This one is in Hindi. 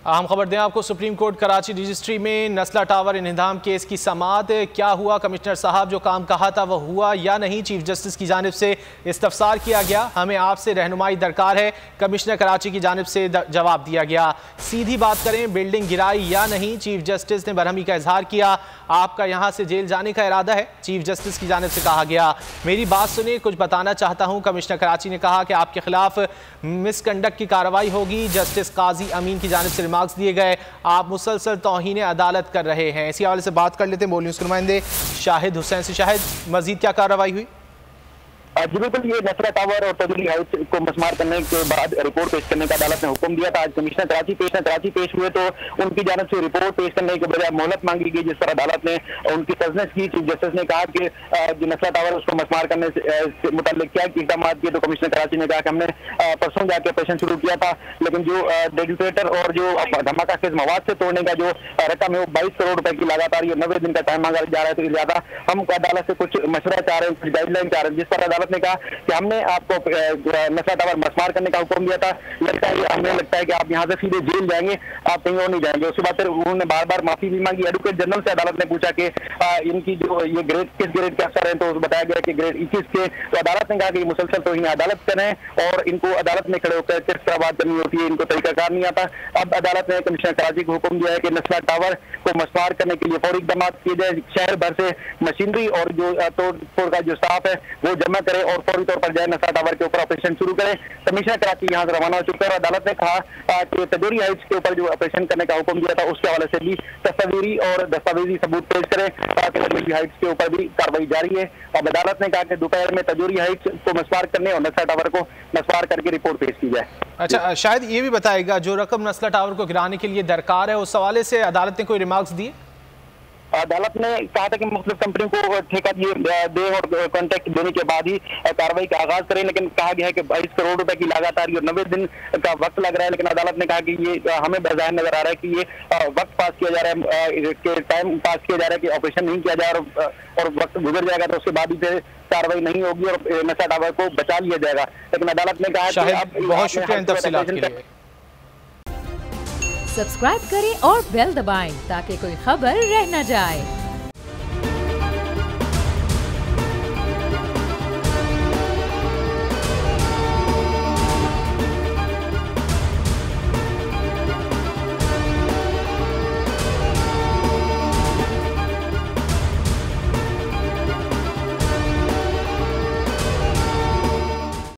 अहम खबर दें आपको, सुप्रीम कोर्ट कराची रजिस्ट्री में नस्ला टावर इन्हिदाम केस की समाअत। क्या हुआ? कमिश्नर साहब जो काम कहा था वह हुआ या नहीं? चीफ जस्टिस की जानिब से इस्तफसार किया गया। हमें आपसे रहनुमाई दरकार है। कमिश्नर कराची की जानिब से जवाब दिया गया। सीधी बात करें, बिल्डिंग गिराई या नहीं? चीफ जस्टिस ने बरहमी का इजहार किया। आपका यहाँ से जेल जाने का इरादा है? चीफ जस्टिस की जानिब से कहा गया। मेरी बात सुनिए, कुछ बताना चाहता हूँ। कमिश्नर कराची ने कहा कि आपके खिलाफ मिसकंडक्ट की कार्रवाई होगी। जस्टिस काजी अमीन की जानिब से मार्क्स दिए गए। आप मुसलसल तौहीन अदालत कर रहे हैं। इसी हवाले से बात कर लेते हैं बोल न्यूज़ के नुमाइंदे शाहिद हुसैन से। शाहिद, मजीद क्या कार्रवाई हुई? जी बिल्कुल, ये नसला टावर और तजली हाउस को मस्मार करने के बाद रिपोर्ट पेश करने का अदालत ने हुक्म दिया था। आज कमिश्नर कराची पेश हुए तो उनकी जानिब से रिपोर्ट पेश करने के बजाय मोहलत मांगी गई, जिस पर अदालत ने उनकी तजनीस की। चीफ जस्टिस ने कहा कि जो नसला टावर उसको मस्मार करने से मुताल्लिक क्या इक़दाम किए, तो कमिश्नर कराची ने कहा कि हमने परसों जाके ऑपरेशन शुरू किया था, लेकिन जो डेडिकेटर और जो धमाका खेज मवाद से तोड़ने का जो रकम है वो 22 करोड़ रुपए की लगातार ये 90 दिन का टाइम मांगा जा रहा है। तो लिहाजा हम अदालत से कुछ मशवरा चाह रहे हैं, कुछ गाइडलाइन चाह रहे हैं, जिस पर अदालत ने कहा कि हमने आपको नशा टावर मस्मार करने का हुक्म दिया था। हमें लगता है कि आप यहाँ से सीधे जेल जाएंगे, आप कहीं और नहीं जाएंगे। उसके बाद फिर उन्होंने बार बार माफी भी मांगी। एडवोकेट जनरल से अदालत ने पूछा कि इनकी जो ये ग्रेड किस ग्रेड के अफसर हैं, तो बताया गया कि ग्रेड 21 के। तो अदालत ने कहा कि मुसलसल तो इन्हें अदालत करें और इनको अदालत में खड़े होकर किस तरह बात करनी होती है, इनको तरीकाकार नहीं आता। अब अदालत ने कमिश्नर कराची को हुक्म दिया है कि नस्ला टावर को मस्मार करने के लिए फौरी इक़दाम किए जाए। शहर भर से मशीनरी और जो तोड़ का जो स्टाफ है वो जमा करे और फौरी तौर पर जाए नशा टावर के ऊपर ऑपरेशन शुरू करें। कमिश्नर कराची यहाँ से रवाना हो चुका है और अदालत ने कहा कि तजोरी हाइट्स के ऊपर जो ऑपरेशन करने का हुक्म दिया था उसके हवाले से भी तस्वीरी और दस्तावेजी सबूत पेश करें। तजोरी हाइट्स के ऊपर भी कार्रवाई जारी है। अब अदालत ने कहा कि दोपहर में तजोरी हाइट्स को मस्मार करने और नशा टावर को मस्मार करके रिपोर्ट पेश की जाए। अच्छा, शायद ये भी बताएगा जो रकम नस्ला टावर को गिराने के लिए दरकार है, उस हवाले से अदालत ने कोई रिमार्क्स दिए? अदालत ने कहा था कि मुख्तलिफ कंपनी को ठेका दे और कॉन्ट्रैक्ट देने के बाद ही कार्रवाई का आगाज करें, लेकिन कहा गया है कि 22 करोड़ रुपए की लगातार ये 90 दिन का वक्त लग रहा है। लेकिन अदालत ने कहा कि ये हमें बज़ाहिर नजर आ रहा है कि ये वक्त पास किया जा रहा है, टाइम पास किया जा रहा है कि ऑपरेशन नहीं किया जाए और वक्त गुजर जाएगा तो उसके बाद ही फिर कार्रवाई नहीं होगी और नशा टावर को बचा लिया जाएगा। लेकिन अदालत ने कहा कि अब बहुत शुक्रिया इन तफसीलात के लिए। सब्सक्राइब करें और बेल दबाएं ताकि कोई खबर रह न जाए।